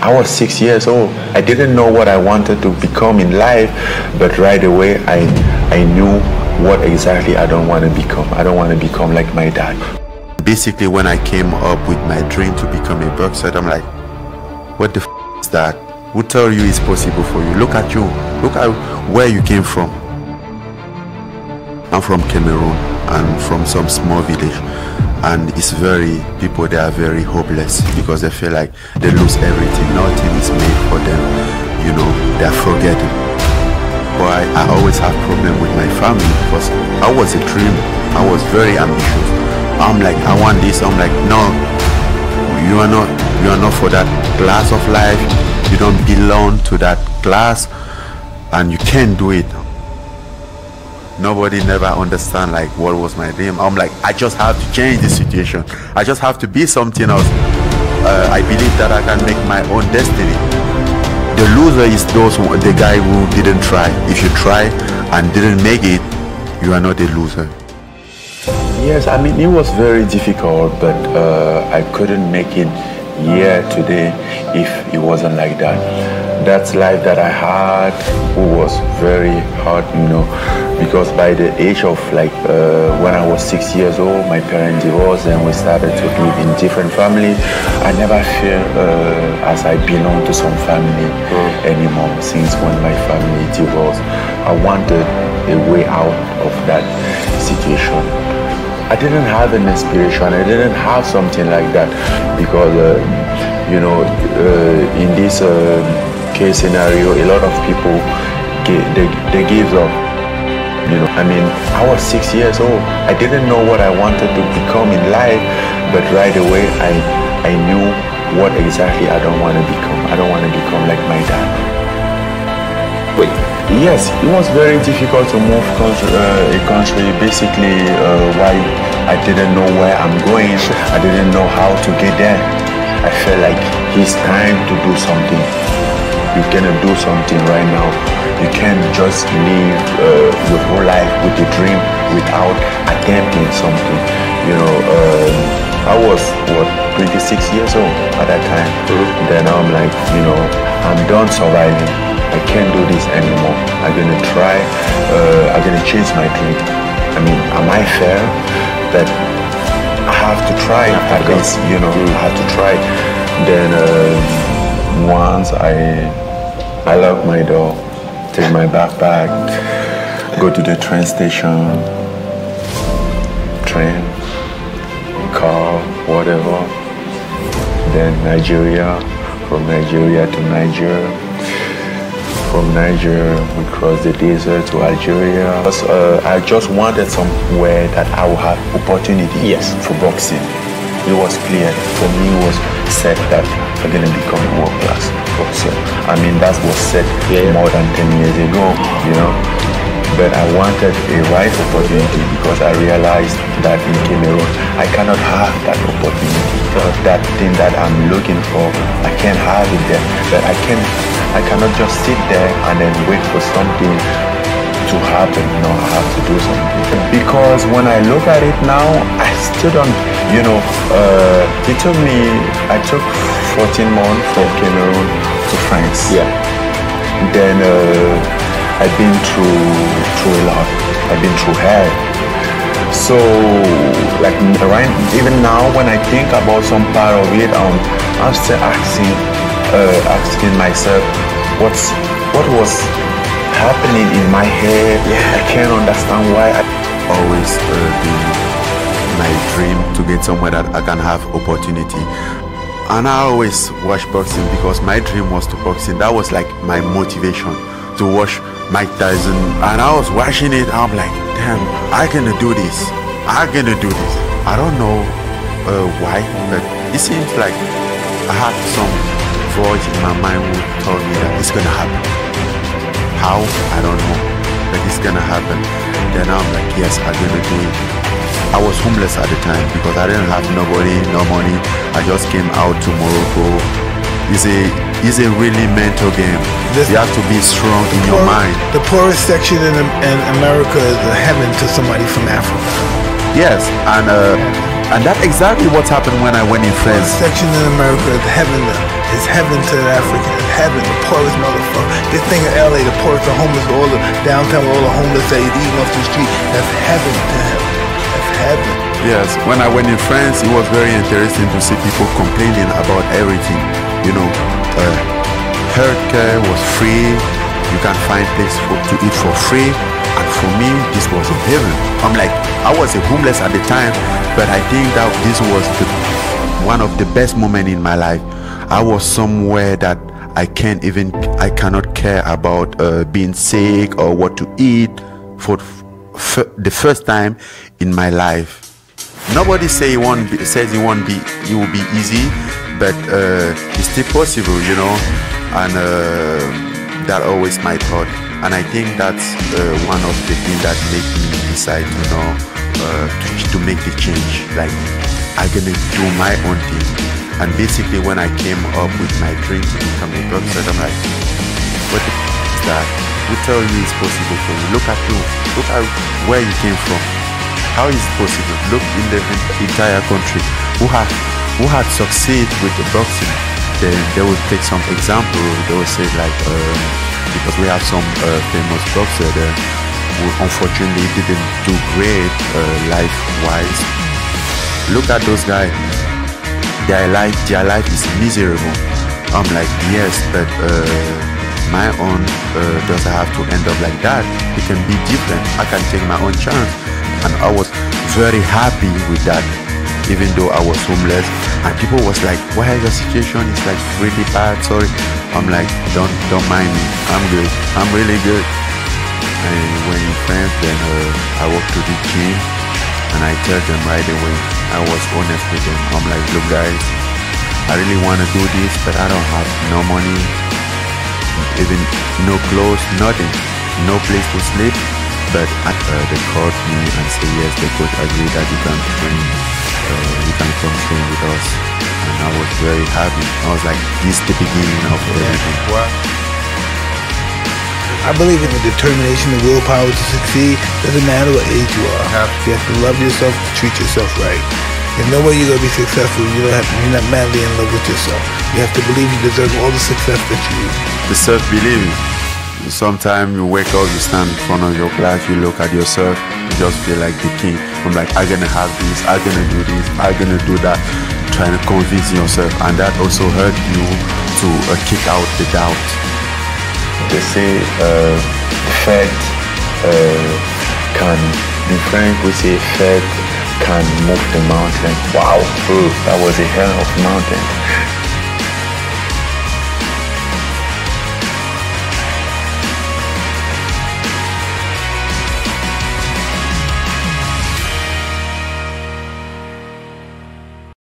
I was 6 years old. I didn't know what I wanted to become in life, but right away I knew what exactly I don't want to become. I don't want to become like my dad. Basically, when I came up with my dream to become a boxer, I'm like, what the f is that? Who tell you it's possible for you? Look at you. Look at where you came from. I'm from Cameroon and from some small village, and it's people they are very hopeless because they feel like they lose everything. Nothing is made for them, you know, they're forgetting. But I always have problem with my family because I was a dreamer. I was very ambitious. I'm like, I want this. I'm like, no, you are not for that class of life. You don't belong to that class and you can't do it. Nobody never understand like what was my dream. I'm like, I just have to change the situation. I just have to be something else. I believe that I can make my own destiny. The loser is the guy who didn't try. If you try and didn't make it, you are not a loser. Yes, I mean, it was very difficult, but I couldn't make it here today if it wasn't like that. That's life that I had, who was very hard, you know, because by the age of like when I was 6 years old, my parents divorced and we started to live in different families. I never feel as I belong to some family anymore since when my family divorced. I wanted a way out of that situation. I didn't have an inspiration. I didn't have something like that because, you know, in this case scenario, a lot of people, they give up. You know, I mean, I was 6 years old. I didn't know what I wanted to become in life, but right away I knew what exactly I don't want to become. I don't want to become like my dad. Wait. Yes, it was very difficult to move a country. Basically, why I didn't know where I'm going. I didn't know how to get there. I felt like it's time to do something. You're gonna do something right now. You can't just live your whole life with a dream without attempting something. You know, I was 26 years old at that time. Then I'm like, you know, I'm done surviving. I can't do this anymore. I'm gonna try. I'm gonna chase my dream. I mean, am I fair? That I have to try at least, you know, I have to try. Then once I lock my door, take my backpack, go to the train station, train, car, whatever. Then Nigeria, from Nigeria to Niger. From Niger, we crossed the desert to Algeria. I just wanted somewhere that I would have opportunity for boxing. It was clear. For me, it was said that I'm going to become a world-class boxer. I mean, that was said more than 10 years ago, you know. But I wanted a right opportunity because I realized that in Cameroon, I cannot have that opportunity. That thing that I'm looking for, I can't have it there. But I cannot just sit there and then wait for something to happen. No, I have to do something. Because when I look at it now, I still don't, you know, I took 14 months from Cameroon to France. Yeah. Then I've been through a lot. I've been through hell. So, like even now, when I think about some part of it, I'm still asking myself, what was happening in my head? I can't understand why. Always been my dream to get somewhere that I can have opportunity. And I always watch boxing because my dream was to boxing. That was like my motivation to watch Mike Tyson. And I was watching it, I'm like, damn, I'm gonna do this. I'm gonna do this. I don't know why, but it seems like I had some voice in my mind who told me that it's gonna happen. How? I don't know, but it's gonna happen. Then I'm like, yes, I'm gonna do it. I was homeless at the time because I didn't have nobody, no money. I just came out to Morocco. It's a really mental game. You have to be strong in your mind. The poorest section in America is a heaven to somebody from Africa. Yes, and that's exactly what happened when I went in France. The poorest section in America is heaven It's heaven to the African. It's heaven, the poorest motherfucker. This thing in LA, the poorest, the homeless, all the downtown, all the homeless that is eating off the street. That's heaven to him. That's heaven. Yes, when I went in France, it was very interesting to see people complaining about everything. You know, healthcare was free. You can find place to eat for free. And for me, this was a heaven. I'm like, I was a homeless at the time, but I think that this was one of the best moments in my life. I was somewhere that I cannot care about being sick or what to eat for the first time in my life. Nobody says it will be easy, but it's still possible, you know, and that always my thought. And I think that's one of the things that made me decide, you know, to make the change. Like, I'm gonna do my own thing. And basically, when I came up with my dream to become a doctor, I'm like, what the is that? Who tell you it's possible for you? Look at you. Look at where you came from. How is it possible? Look in the entire country who had succeeded with the boxing. Then they will take some example. They will say like, because we have some famous boxer there who unfortunately didn't do great life-wise. Look at those guys. Their life is miserable. I'm like, yes, but my own doesn't have to end up like that. It can be different. I can take my own chance. And I was very happy with that, even though I was homeless. And people was like, why your situation is like really bad, sorry. I'm like, don't mind me, I'm good, I'm really good. And when in France, then I walk to the gym and I tell them right away. I was honest with them. I'm like, look guys, I really want to do this, but I don't have no money, even no clothes, nothing, no place to sleep. But they called me and said yes, they could agree that you can train, you can come train with us. And I was very happy. I was like, this is the beginning of everything. Wow. I believe in the determination and willpower to succeed. Doesn't matter what age you are. You have to love yourself, to treat yourself right. There's no way you're going to be successful if you're not madly in love with yourself. You have to believe you deserve all the success that you need. The self-belief. Sometimes you wake up, you stand in front of your class, you look at yourself, you just feel like the king. I'm like, I'm gonna have this, I'm gonna do this, I'm gonna do that. Trying to convince yourself, and that also helps you to kick out the doubt. They say faith can, in French we say faith can move the mountain. Wow, that was a hell of a mountain.